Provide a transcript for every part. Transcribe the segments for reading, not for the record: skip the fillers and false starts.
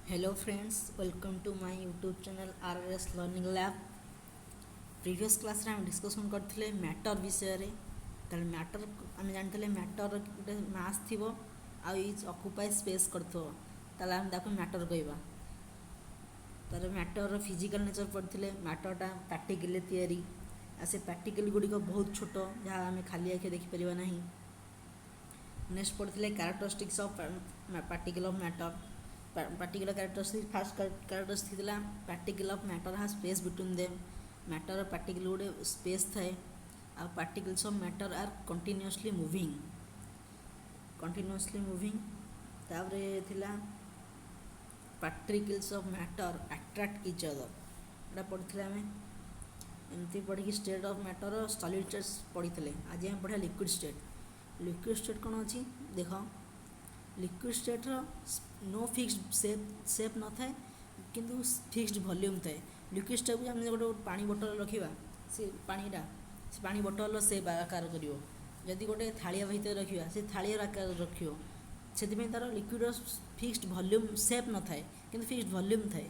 Hello friends, welcome to my YouTube channel RRS Learning Lab. Previous class रे हम discussion करथिले matter विषय रे ताले मैटर हम जानथिले मैटर गोटे मास थिबो आ इज ऑक्युपाई स्पेस करथो ताले हम ताको मैटर कहबा तारे मैटर रो फिजिकल नेचर पढ़थिले मैटरटा पार्टिकल तयारी आ से पार्टिकल गुडी को बहुत छोटो जहाँ हमें खाली आंखे देखि परिबा नाही। नेक्स्ट पढ़थिले characteristics of particle of matter particular characteristic first characteristic थिला particle of matter has space between them matter और particle गोटे space थाए आ particles of matter are continuously moving तापरे थिला particles of matter attract each other एटा पढ़थिले हमें एमती पढ़ी कि स्टेट ऑफ मैटर और सॉलिड स्टेट पढ़ी आज हम पढ़ा लिक्विड स्टेट कौन अच्छी देख लिक्विड स्टेट नो फिक्स्ड सेप न थाए किंतु फिक्स्ड वॉल्यूम थाए। लिक्विड स्टेट को गोटे पानी बोतल रखा से पानी बोतल सेप आकार करियो जदि गोटे थालिया भितर रखा से थालिया आकार रखियो से तार लिक्विड फिक्स्ड वॉल्यूम सेप न थाए किंतु फिक्स्ड वॉल्यूम थाए।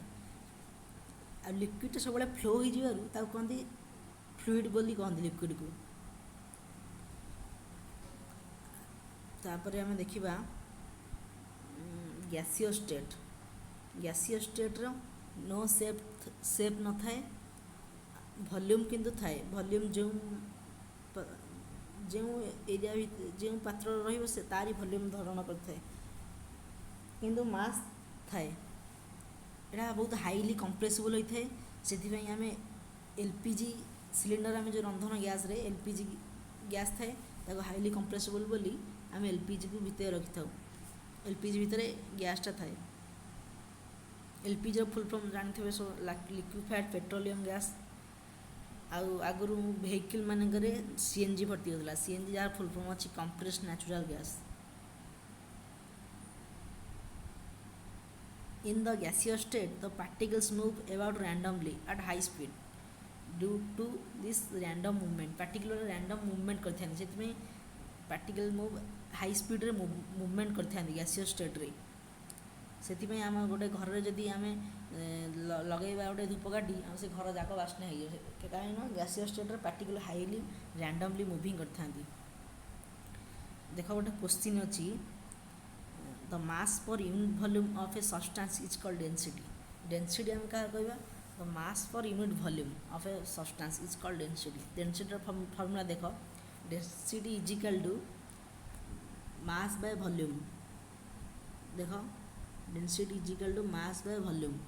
आ लिक्विड सब फ्लो हो कहते फ्लूइड बोली कहते लिक्विड को। तापर आम देखा गैसीय स्टेट रो नो सेप न थाए वॉल्यूम किंतु थाए वॉल्यूम जो एरिया जो पात्र रहिबो से तारी वॉल्यूम धारण करथाए किंतु मास थाए एटा बहुत हाईली कंप्रेसिबल होता है से आम एलपीजी सिलिंडर आम जो रंधन गैस रे एलपीजी गैस थाए ताको हाईली कंप्रेसिबल बोली आम एलपीजी को भितर रखी था। एलपीजी भितर गैसटा थाए एलपीजी फुल फॉर्म जानते हुए सब लिक्विफाइड पेट्रोलियम गैस आगु वेहिकल मानक सीएनजी भर्ती होता सीएनजी जार फुल फॉर्म अच्छी compressed natural gas. In the gaseous state, the particles move about randomly at high speed. Due to this random movement, particular random movement करते हैं जितने particle move high speed रे movement करते हैं gaseous state रे से आम गोटे घर रे जदि आम लगेबा गोटे धूपकाठी से घर जाक बास्ना हो कहीं gaseous state रे particle highly randomly moving करते हैं। देख गोटे क्वेश्चन अच्छी the mass per unit volume of a substance is called density. Density हम क्या कहबा the mass per unit volume of a substance is called density. Density formula देखो density is equal to mass by volume देखो density is equal to mass by volume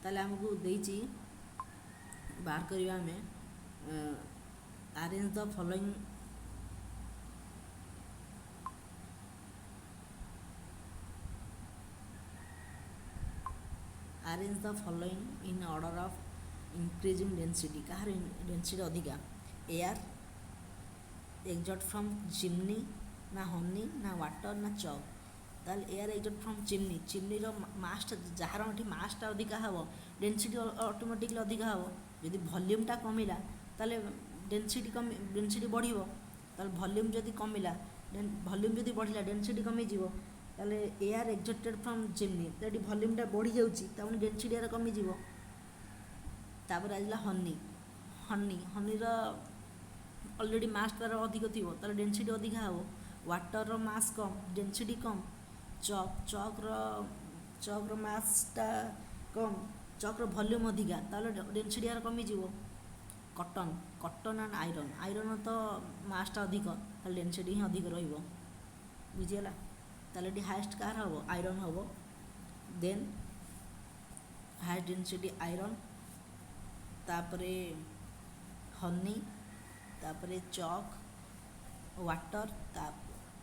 ताले हमको देइची बाहर करिया हमें arrange the following arrange the following in order of increasing density कहार density अधिका air exhaust from chimney ना हनी ना वाटर ना चॉक ताल एयर एक्सॉट फ्रॉम चिमनी रो मासटा जार मासटा अधिका हम डेनसीटी ऑटोमेटिकली अधिका हम जदि वॉल्यूमटा कमिला ताले डेनसीटी बढ़िबो ताल वॉल्यूम जदि कमिला वॉल्यूम जदि बढ़िला डेनसीटी कमी जीवो ताले एयर एक्सॉटेड फ्रॉम चिमनी तो वॉल्यूमटा बढ़ी जाउची ताने डेनसीटी यार कमी जीवो। तापर आइला हनी रो ऑलरेडी मास तार अधिक थिबो तार डेनसीटी अधिका हो वाटर रो मास कम डेनसीटी कम चॉक रो मासटा कम चॉक रो वॉल्यूम अधिका ताले डेनसीटी यार कमी जीवो। कॉटन एंड आयरन तो मासटा अधिक ताले डेनसीटी ही अधिक रहिबो बुझियला ताले हाईएस्ट कार हम आयरन हम देन हाईएस्ट डेनसीटी आयरन तापरे हनी तापरे चॉक वाटर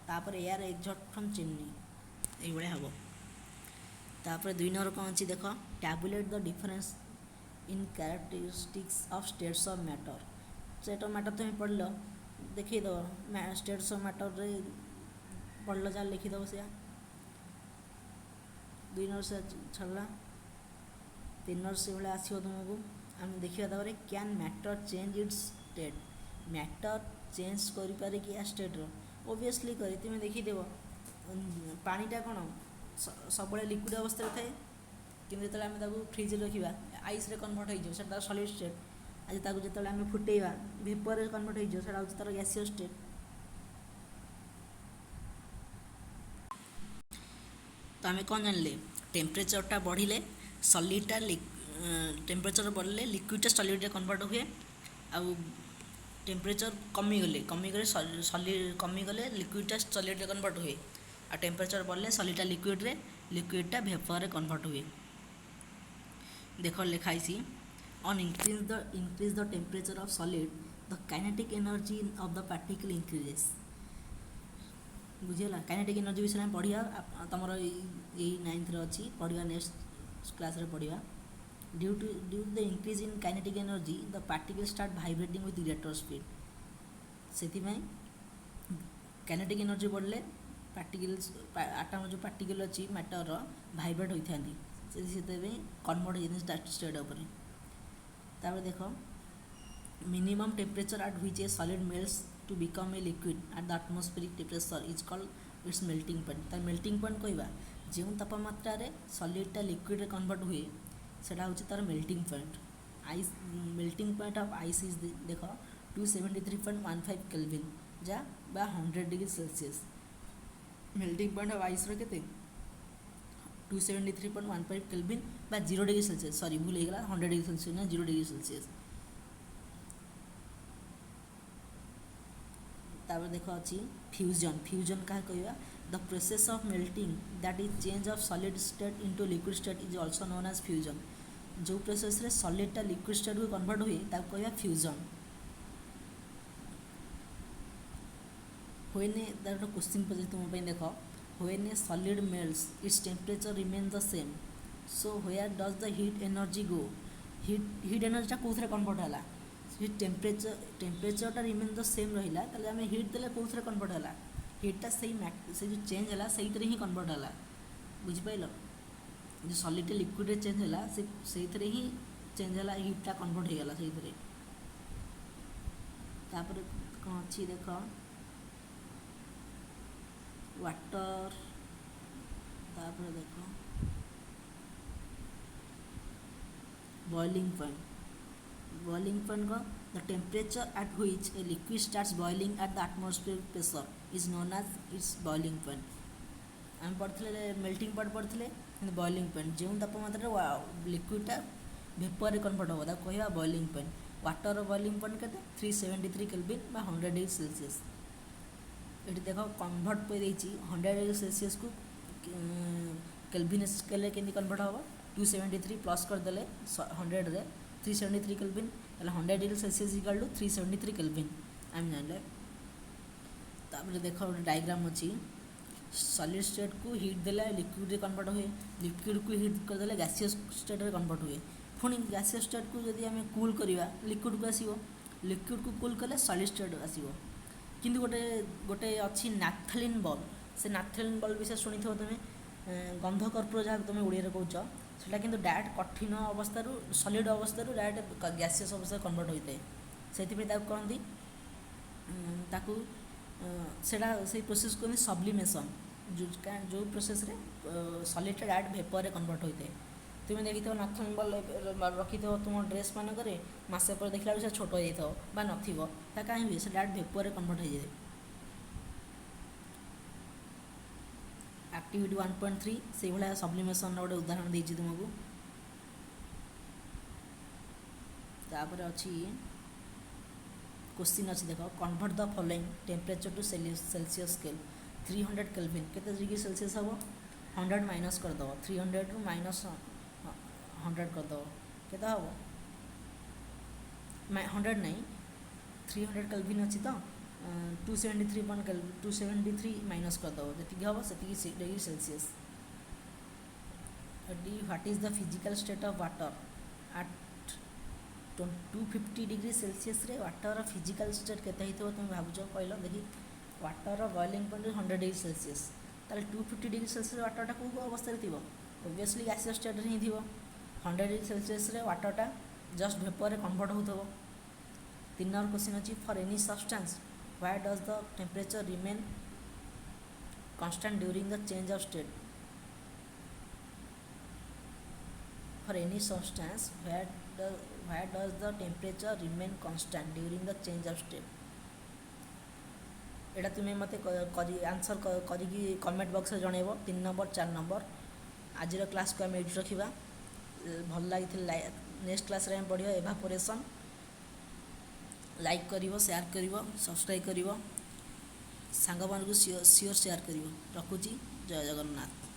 तापरे एयर एक्सॉट फ्रॉम चिमनी ये हम तापरे 2 नंबर कौन अच्छी देख tabulate the difference in characteristics of states of matter state of matter तुम पढ़ लो देखी दब स्टेट्स ऑफ मैटर रे पढ़ लो जा लिखिदेव से 2 नंबर से छड़ा 3 नंबर से भाई आसो तुमको आम देखा तापर can matter change it's state matter change करें कि स्टेट रो ओबियसली करी तुम देखीदेव पानीटा कौन सबବେଳେ लिक्विड अवस्था थाए कि आम फ्रिज रखा आइस कन्वर्ट हो तार सॉलिड स्टेट आज जो आम फुटेवा वेपर कन्वर्ट हो तार गैसीय स्टेट। तो आम कौन जानले टेम्परेचरटा बढ़िले सॉलिडटा टेम्परेचर बढ़ले लिक्विडटा सॉलिड कन्वर्ट हुए आउ टेम्परेचर कमीगले सॉलिड कमीगले लिक्विडटा सॉलिड कन्वर्ट हुए आ टेम्परेचर बढ़ले सॉलिडटा लिक्विडटा वेपर कन्वर्ट हुए। देख लिखाई on increase the temperature of solid the kinetic energy of the particle increases. बुझीगला काइनेटिक एनर्जी विषय में पढ़िया तुम यही 9th अच्छी पढ़ा नेक्स्ट क्लास रे पढ़ा। Due to the increase in kinetic energy the particle start vibrating with greater speed से काइनेटिक एनर्जी बढ़ले पार्टिकल्स आटम जो पार्टिकल अच्छी मैटर भाइब्रेट होता से कन्वर्ट हो स्टेट उपर। तापर देख minimum temperature at which a solid melts to become a liquid at the atmospheric temperature is called its melting point. तार मेल्टिंग पॉइंट कहवा जो तापमात्रा सॉलिडटा लिक्विड कन्वर्ट हुए सेटा हूँ तार melting point. Ice melting point of ice is देख 273.15 kelvin जा 100 degree Celsius. Melting point of ice के 273.15 केल्विन बा 0 डिग्री सेल्सियस सॉरी भूल हो गला 100 डिग्री सेल्सियस ना 0 डिग्री सेल्सियस। तापर देख अच्छी फ्यूजन फ्यूजन क्या कहवा the process of melting that is change of solid state into liquid state is also known as fusion. जो प्रोसेस रे सॉलिडटा लिक्विड स्टेट को कन्वर्ट हुए ताको कहवा फ्यूजन। व्हेन दैट क्वेश्चन पचार तुम देख when a solid melts its temperature remain the same so where does the heat energy go. Heat एनर्जीटा कौन कन्वर्ट है हीट टेम्परेचरटा रिमेन द सेम रहा ताले आम हीट देले कौन कन्वर्ट है हीटा से जो चेंज है से ही कन्वर्ट है बुझिपाल जो सॉलिड लिक्विड चेंज है से ही चेंज है हीटा कन्वर्ट हो गला से। तापर कौन अच्छी देख वाटर तापर देख बॉइलिंग पॉइंट का the temperature at which a liquid starts boiling at the atmospheric pressure is known as its boiling point. आम पढ़ते मेल्टिंग पॉइंट पढ़ते बॉइलिंग पॉइंट जो तापमात्रा लिक्विडटा वेपर कन्वर्ट हो कहवा boiling point. Water boiling point के 373 केल्विन बा 100 डिग्री सेल्सियस। ये देख कन्वर्ट पे 100 डिग्री सेल्सियस को केल्विन स्केल के कन्वर्ट हम 273 प्लस करदे 100 रे 373 kelvin 100 degree Celsius equal to 373 kelvin आम जान। तापर देख गोटे डायग्राम अच्छी सॉलिड स्टेट को हीट देला लिक्विड कन्वर्ट हुए लिक्विड को हीट करदे गैसियस स्टेट में कन्वर्ट हुए पुणी गैसियस स्टेट को जब आम कूल करवा लिक्विड को आसो लिक्विड को कूल कले सॉलिड स्टेट आसो। किंतु गोटे गोटे अच्छी नाफ्थलीन बल्ब से नाफ्थलीन बल्ब विषय शुणी थो तुम्हें गंध कर्पूर जहाँ तुम ओडिया कौच सेटा किंतु डायरेक्ट कठिन अवस्था सॉलिड अवस्था डायरेक्ट गैसियस अवस्था कन्वर्ट होता है से कहती ताकू से प्रोसेस कहते सब्लिमेशन जो प्रोसेस रे सॉलिड डायरेक्ट वेपर कन्वर्ट होता है। तुम्हें देखी नाफ्थलीन बल्ब रखी तुम ड्रेस मानक मसे पर देखला से छोट हो जाता नथिबो कहीं हुए से डायरेक्ट वेपर कन्वर्ट हो जाए। एक्टिविटी 1.3 से भाया सब्लिमेशन गोटे उदाहरण देती तुमको। तापर अच्छी क्वेश्चन अच्छी देख convert the following temperature to Celsius scale 300 kelvin केते डिग्री सेल्सियस हम 100 माइनस करदे 300 रु माइनस 100 करदे केते हम 100 नहीं 300 केल्विन अच्छी तो 273 माइनस करदे जी हम से degree Celsius. What is the physical state of water at 250 degree Celsius रे वाटर फिजिकल स्टेट केते हितो तुम भावुच कहल देखी water boiling point 100 degree Celsius ताले 250 डिग्री सेल्सियस वाटरटा कौ अवस्था थी ओबियसली गैसियस स्टेट ही थी 100 डिग्री सेल्सियस रे वाटरटा जस्ट वेपर कन्वर्ट होतो। 3 नंबर क्वेश्चन अच्छी for any substance why does the temperature remain constant during the change of state for any substance where does the temperature remain constant during the change of state? एटा तुम्हें मत answer करी comment box में जनइब 3 number 4 number. आज class को आम ये रखा भल लगी नेक्स्ट क्लास रे पढ़िया एवापोरेशन। लाइक करिवो शेयर करिवो सब्सक्राइब करिवो सांग मान को सियोर शेयर करिवो। रखुची जय जगन्नाथ।